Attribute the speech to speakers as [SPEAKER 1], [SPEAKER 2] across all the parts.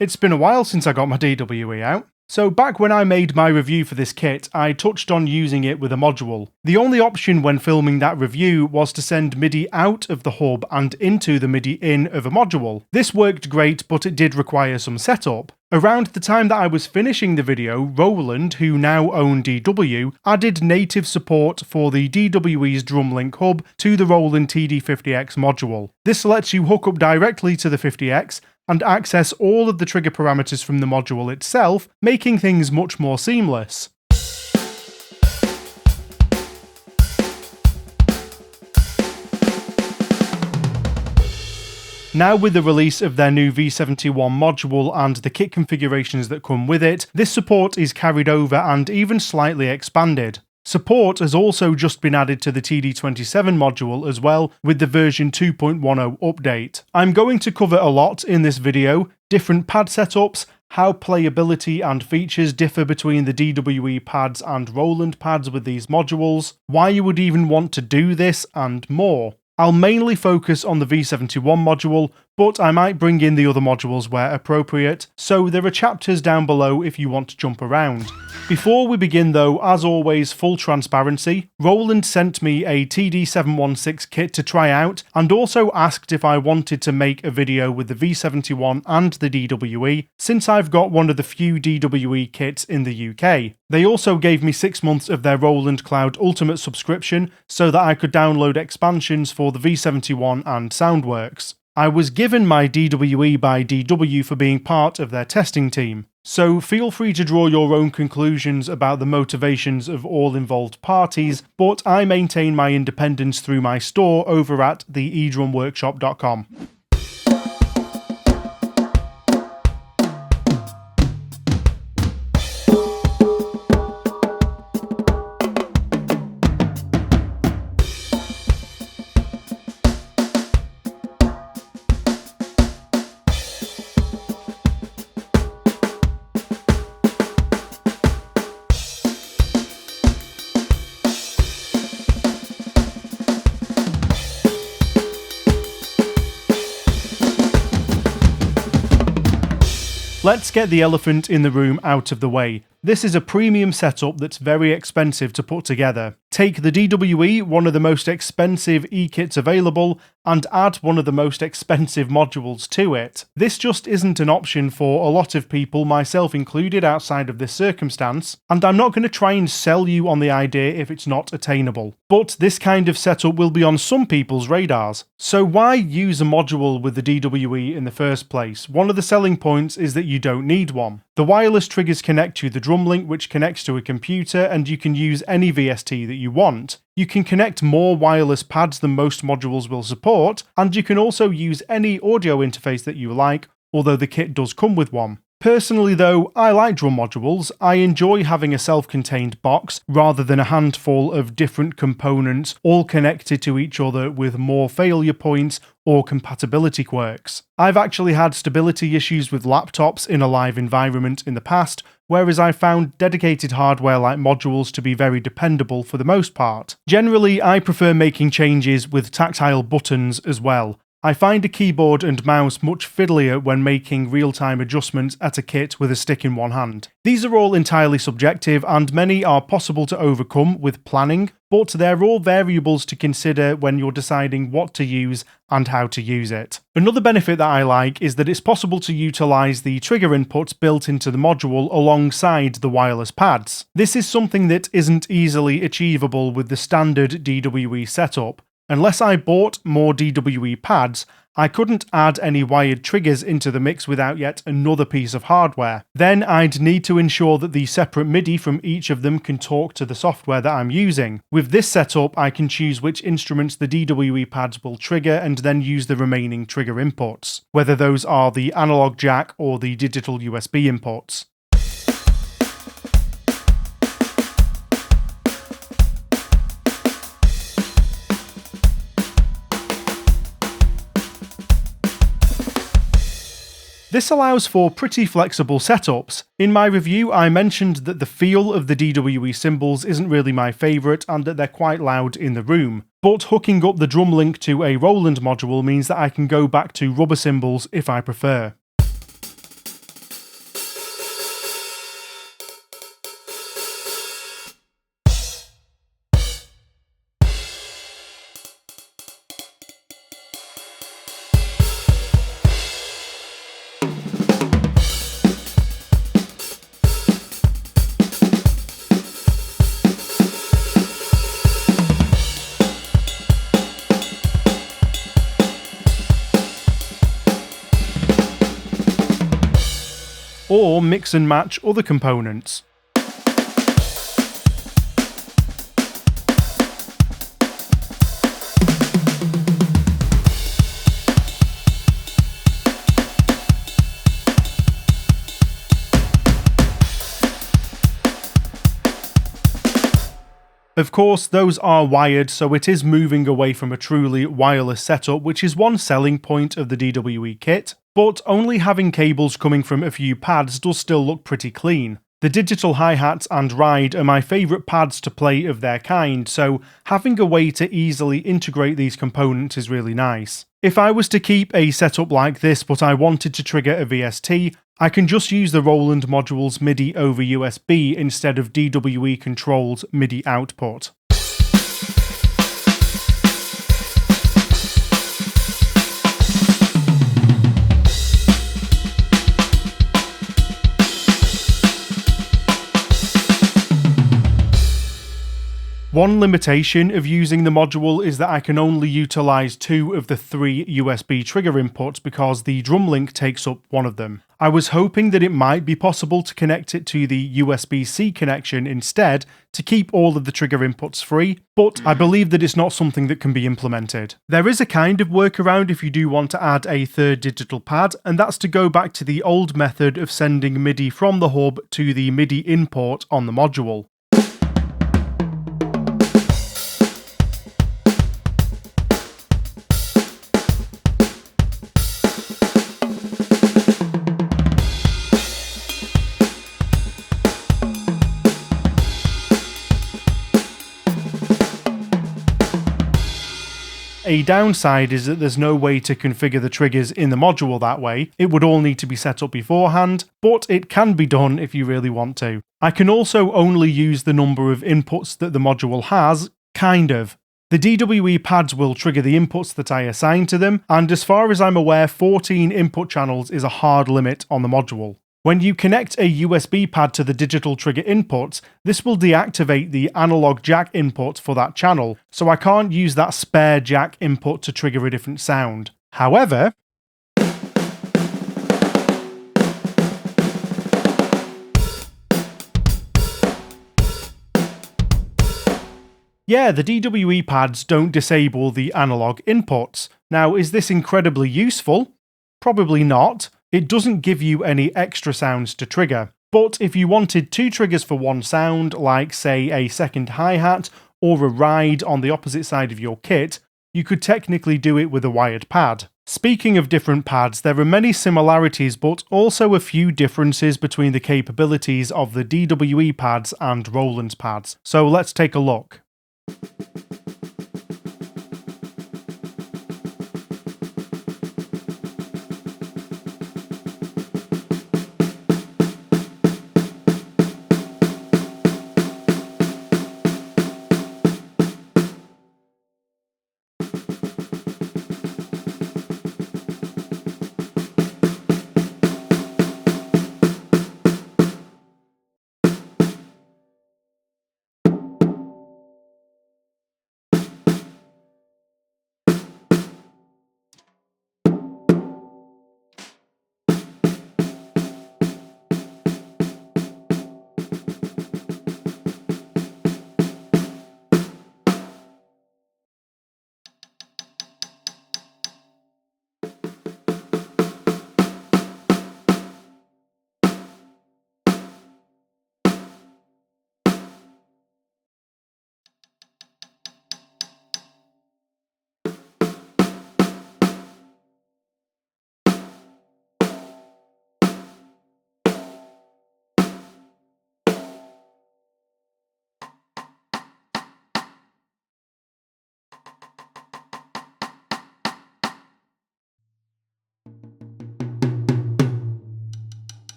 [SPEAKER 1] It's been a while since I got my DWe out. So back when I made my review for this kit, I touched on using it with a module. The only option when filming that review was to send MIDI out of the hub and into the MIDI in of a module. This worked great, but it did require some setup. Around the time that I was finishing the video, Roland, who now own DW, added native support for the DWe's drum link hub to the Roland TD-50X module. This lets you hook up directly to the 50X and access all of the trigger parameters from the module itself, making things much more seamless. Now with the release of their new V71 module and the kit configurations that come with it, this support is carried over and even slightly expanded. Support has also just been added to the TD-27 module as well with the version 2.10 update. I'm going to cover a lot in this video: different pad setups, how playability and features differ between the DWe pads and Roland pads with these modules, why you would even want to do this, and more. I'll mainly focus on the V71 module, but I might bring in the other modules where appropriate, so there are chapters down below if you want to jump around. Before we begin though, as always, full transparency, Roland sent me a TD-716 kit to try out, and also asked if I wanted to make a video with the V71 and the DWe, since I've got one of the few DWe kits in the UK. They also gave me 6 months of their Roland Cloud Ultimate subscription, so that I could download expansions for the V71 and Soundworks. I was given my DWe by DW for being part of their testing team, so feel free to draw your own conclusions about the motivations of all involved parties, but I maintain my independence through my store over at thedrumworkshop.com. Let's get the elephant in the room out of the way. This is a premium setup that's very expensive to put together. Take the DWe, one of the most expensive e-kits available, and add one of the most expensive modules to it. This just isn't an option for a lot of people, myself included, outside of this circumstance, and I'm not going to try and sell you on the idea if it's not attainable. But this kind of setup will be on some people's radars. So why use a module with the DWe in the first place? One of the selling points is that you don't need one. The wireless triggers connect to the drum link, which connects to a computer, and you can use any VST that you want. You can connect more wireless pads than most modules will support, and you can also use any audio interface that you like, although the kit does come with one. Personally though, I like drum modules. I enjoy having a self-contained box rather than a handful of different components all connected to each other with more failure points or compatibility quirks. I've actually had stability issues with laptops in a live environment in the past, whereas I found dedicated hardware like modules to be very dependable for the most part. Generally, I prefer making changes with tactile buttons as well. I find a keyboard and mouse much fiddlier when making real-time adjustments at a kit with a stick in one hand. These are all entirely subjective, and many are possible to overcome with planning, but they're all variables to consider when you're deciding what to use and how to use it. Another benefit that I like is that it's possible to utilise the trigger inputs built into the module alongside the wireless pads. This is something that isn't easily achievable with the standard DWe setup. Unless I bought more DWe pads, I couldn't add any wired triggers into the mix without yet another piece of hardware. Then I'd need to ensure that the separate MIDI from each of them can talk to the software that I'm using. With this setup, I can choose which instruments the DWe pads will trigger and then use the remaining trigger inputs, whether those are the analog jack or the digital USB inputs. This allows for pretty flexible setups. In my review, I mentioned that the feel of the DWe cymbals isn't really my favourite and that they're quite loud in the room. But hooking up the drum link to a Roland module means that I can go back to rubber cymbals if I prefer. or mix and match other components. Of course, those are wired, so it is moving away from a truly wireless setup, which is one selling point of the DWe kit, but only having cables coming from a few pads does still look pretty clean. The digital hi-hats and ride are my favourite pads to play of their kind, so having a way to easily integrate these components is really nice. If I was to keep a setup like this but I wanted to trigger a VST, I can just use the Roland module's MIDI over USB instead of DWe controlled MIDI output. One limitation of using the module is that I can only utilise 2 of the 3 USB trigger inputs because the drum link takes up one of them. I was hoping that it might be possible to connect it to the USB-C connection instead to keep all of the trigger inputs free, but I believe that it's not something that can be implemented. There is a kind of workaround if you do want to add a third digital pad, and that's to go back to the old method of sending MIDI from the hub to the MIDI import on the module. A downside is that there's no way to configure the triggers in the module that way. It would all need to be set up beforehand, but it can be done if you really want to. I can also only use the number of inputs that the module has, kind of. The DWe pads will trigger the inputs that I assign to them, and as far as I'm aware, 14 input channels is a hard limit on the module. When you connect a USB pad to the digital trigger inputs, this will deactivate the analog jack input for that channel, so I can't use that spare jack input to trigger a different sound. However, yeah, the DWe pads don't disable the analog inputs. Now, is this incredibly useful? Probably not. It doesn't give you any extra sounds to trigger. But if you wanted 2 triggers for one sound, like say a second hi-hat or a ride on the opposite side of your kit, you could technically do it with a wired pad. Speaking of different pads, there are many similarities but also a few differences between the capabilities of the DWe pads and Roland's pads. So let's take a look.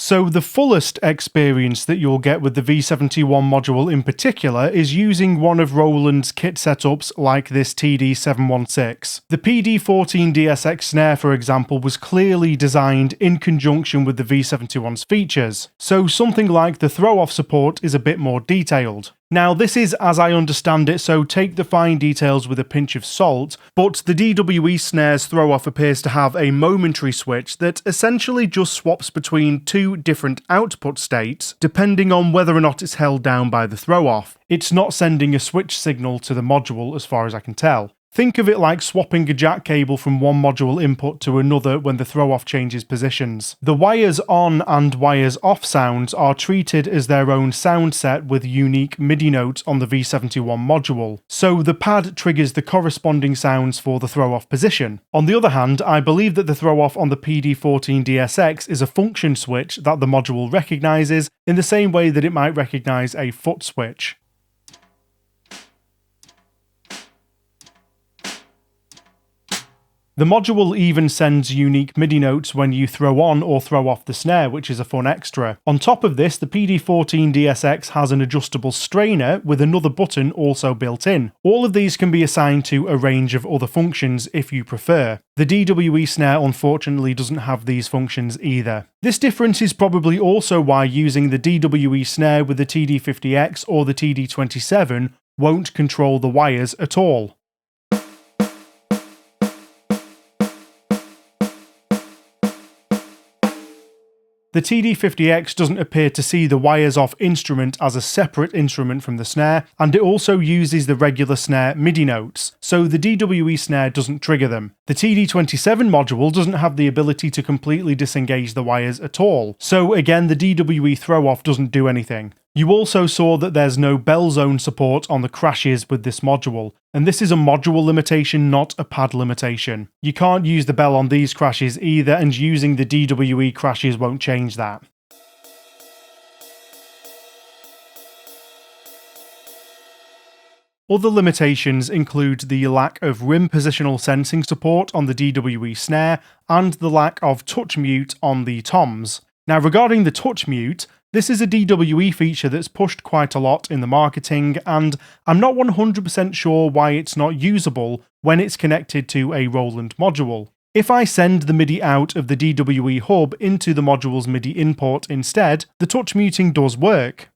[SPEAKER 1] So the fullest experience that you'll get with the V71 module in particular is using one of Roland's kit setups like this TD-716. The PD-14DSX snare, for example, was clearly designed in conjunction with the V71's features, so something like the throw-off support is a bit more detailed. Now this is as I understand it, so take the fine details with a pinch of salt, but the DWe snare's throw-off appears to have a momentary switch that essentially just swaps between two different output states, depending on whether or not it's held down by the throw-off. It's not sending a switch signal to the module as far as I can tell. Think of it like swapping a jack cable from one module input to another when the throw-off changes positions. The wires on and wires off sounds are treated as their own sound set with unique MIDI notes on the V71 module, so the pad triggers the corresponding sounds for the throw-off position. On the other hand, I believe that the throw-off on the PD-14DSX is a function switch that the module recognises in the same way that it might recognise a foot switch. The module even sends unique MIDI notes when you throw on or throw off the snare, which is a fun extra. On top of this, the PD-14DSX has an adjustable strainer with another button also built in. All of these can be assigned to a range of other functions if you prefer. The DWe snare unfortunately doesn't have these functions either. This difference is probably also why using the DWe snare with the TD-50X or the TD-27 won't control the wires at all. The TD-50X doesn't appear to see the wires off instrument as a separate instrument from the snare, and it also uses the regular snare MIDI notes, so the DWe snare doesn't trigger them. The TD-27 module doesn't have the ability to completely disengage the wires at all, so again the DWe throw-off doesn't do anything. You also saw that there's no bell zone support on the crashes with this module, and this is a module limitation, not a pad limitation. You can't use the bell on these crashes either, and using the DWe crashes won't change that. Other limitations include the lack of rim positional sensing support on the DWe snare, and the lack of touch mute on the toms. Now regarding the touch mute, this is a DWe feature that's pushed quite a lot in the marketing, and I'm not 100% sure why it's not usable when it's connected to a Roland module. If I send the MIDI out of the DWe hub into the module's MIDI input instead, the touch muting does work.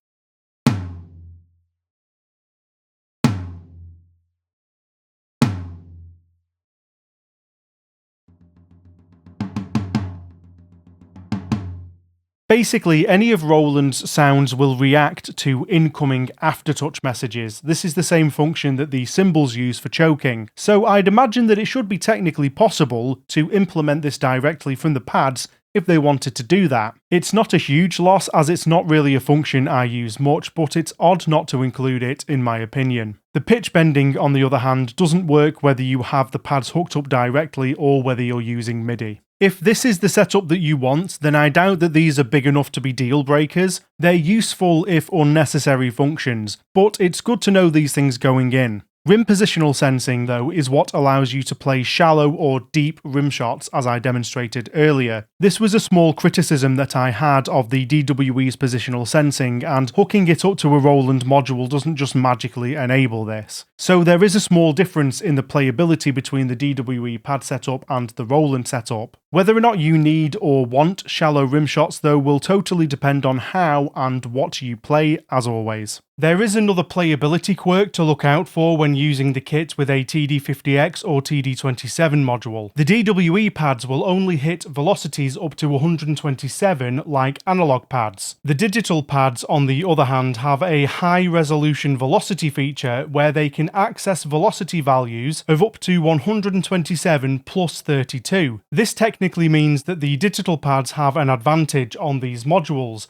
[SPEAKER 1] Basically, any of Roland's sounds will react to incoming aftertouch messages. This is the same function that the cymbals use for choking, so I'd imagine that it should be technically possible to implement this directly from the pads if they wanted to do that. It's not a huge loss, as it's not really a function I use much, but it's odd not to include it in my opinion. The pitch bending, on the other hand, doesn't work whether you have the pads hooked up directly or whether you're using MIDI. If this is the setup that you want, then I doubt that these are big enough to be deal breakers. They're useful if unnecessary functions, but it's good to know these things going in. Rim positional sensing, though, is what allows you to play shallow or deep rim shots, as I demonstrated earlier. This was a small criticism that I had of the DWe's positional sensing, and hooking it up to a Roland module doesn't just magically enable this. So there is a small difference in the playability between the DWe pad setup and the Roland setup. Whether or not you need or want shallow rim shots, though, will totally depend on how and what you play, as always. There is another playability quirk to look out for when using the kit with a TD-50X or TD-27 module. The DWe pads will only hit velocities up to 127 like analog pads. The digital pads, on the other hand, have a high resolution velocity feature where they can access velocity values of up to 127 plus 32. This technically means that the digital pads have an advantage on these modules.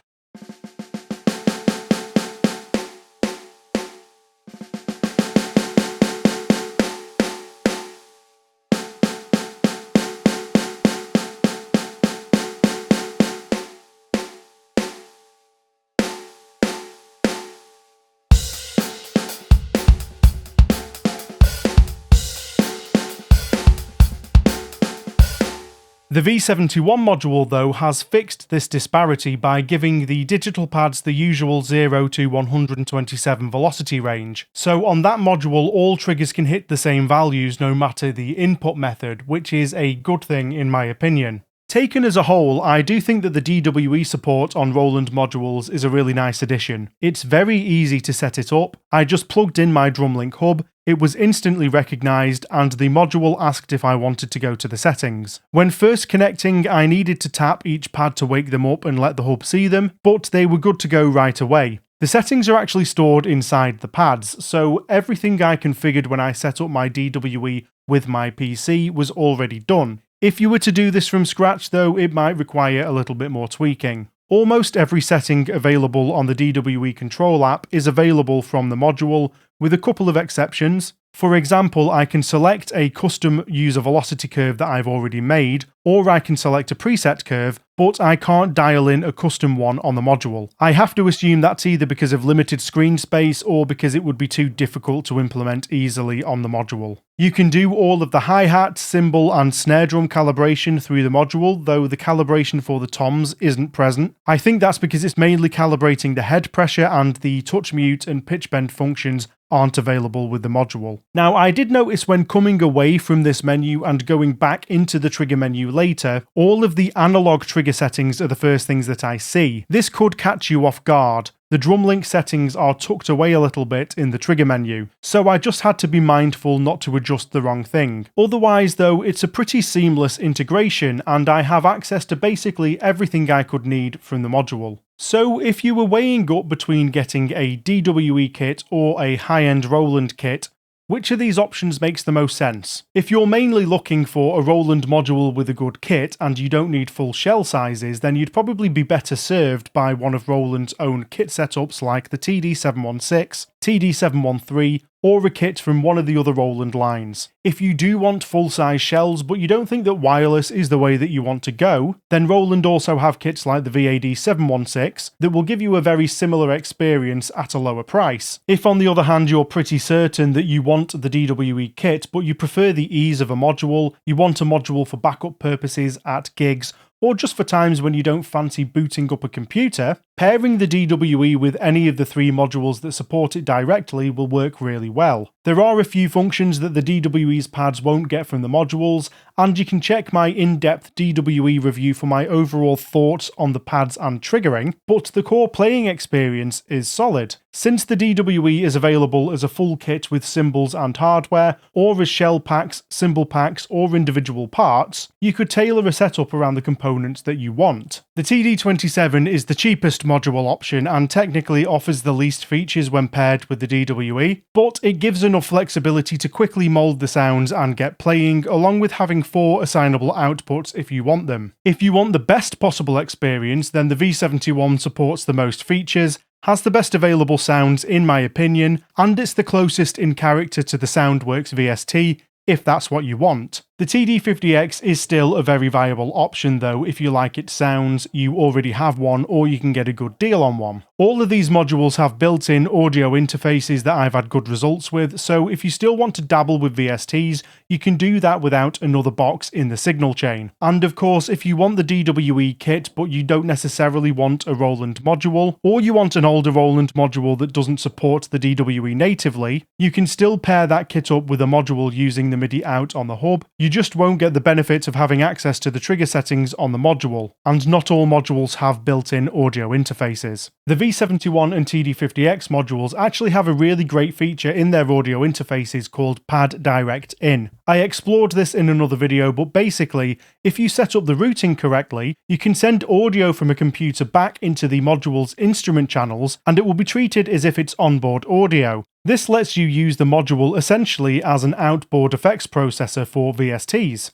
[SPEAKER 1] The The V71 module, though, has fixed this disparity by giving the digital pads the usual 0 to 127 velocity range. So on that module, all triggers can hit the same values no matter the input method, which is a good thing in my opinion. Taken as a whole, I do think that the DWe support on Roland modules is a really nice addition. It's very easy to set it up. I just plugged in my DrumLink hub, it was instantly recognised, and the module asked if I wanted to go to the settings. When first connecting, I needed to tap each pad to wake them up and let the hub see them, but they were good to go right away. The settings are actually stored inside the pads, so everything I configured when I set up my DWe with my PC was already done. If you were to do this from scratch though, it might require a little bit more tweaking. Almost every setting available on the DWe control app is available from the module, with a couple of exceptions. For example, I can select a custom user velocity curve that I've already made, or I can select a preset curve, but I can't dial in a custom one on the module. I have to assume that's either because of limited screen space or because it would be too difficult to implement easily on the module. You can do all of the hi-hat, cymbal and snare drum calibration through the module, though the calibration for the toms isn't present. I think that's because it's mainly calibrating the head pressure and the touch mute and pitch bend functions aren't available with the module. Now, I did notice when coming away from this menu and going back into the trigger menu later, all of the analog trigger settings are the first things that I see. This could catch you off guard. The DrumLink settings are tucked away a little bit in the trigger menu, so I just had to be mindful not to adjust the wrong thing. Otherwise though, it's a pretty seamless integration and I have access to basically everything I could need from the module. So if you were weighing up between getting a DWe kit or a high-end Roland kit, which of these options makes the most sense? If you're mainly looking for a Roland module with a good kit and you don't need full shell sizes, then you'd probably be better served by one of Roland's own kit setups like the TD-716, TD-713, or a kit from one of the other Roland lines. If you do want full-size shells but you don't think that wireless is the way that you want to go, then Roland also have kits like the VAD-716 that will give you a very similar experience at a lower price. If on the other hand you're pretty certain that you want the DWe kit but you prefer the ease of a module, you want a module for backup purposes at gigs, or just for times when you don't fancy booting up a computer, pairing the DWe with any of the three modules that support it directly will work really well. There are a few functions that the DWe's pads won't get from the modules, and you can check my in-depth DWe review for my overall thoughts on the pads and triggering, but the core playing experience is solid. Since the DWe is available as a full kit with cymbals and hardware, or as shell packs, cymbal packs, or individual parts, you could tailor a setup around the components that you want. The TD-27 is the cheapest module option and technically offers the least features when paired with the DWe, but it gives enough flexibility to quickly mould the sounds and get playing, along with having 4 assignable outputs if you want them. If you want the best possible experience, then the V71 supports the most features, has the best available sounds in my opinion, and it's the closest in character to the Soundworks VST, if that's what you want. The TD-50X is still a very viable option though. If you like its sounds, you already have one, or you can get a good deal on one. All of these modules have built-in audio interfaces that I've had good results with, so if you still want to dabble with VSTs, you can do that without another box in the signal chain. And of course, if you want the DWe kit but you don't necessarily want a Roland module, or you want an older Roland module that doesn't support the DWe natively, you can still pair that kit up with a module using the MIDI out on the hub. You just won't get the benefits of having access to the trigger settings on the module, and not all modules have built-in audio interfaces. The V71 and TD-50X modules actually have a really great feature in their audio interfaces called Pad Direct In. I explored this in another video, but basically, if you set up the routing correctly, you can send audio from a computer back into the module's instrument channels, and it will be treated as if it's onboard audio. This lets you use the module essentially as an outboard effects processor for VSTs.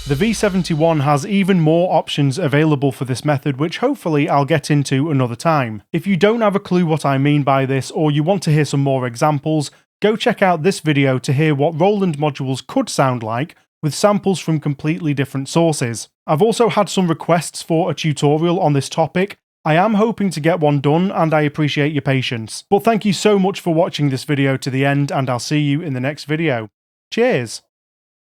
[SPEAKER 1] The The V71 has even more options available for this method, which hopefully I'll get into another time. If you don't have a clue what I mean by this, or you want to hear some more examples, go check out this video to hear what Roland modules could sound like with samples from completely different sources. I've also had some requests for a tutorial on this topic. I am hoping to get one done, and I appreciate your patience. But thank you so much for watching this video to the end, and I'll see you in the next video. Cheers!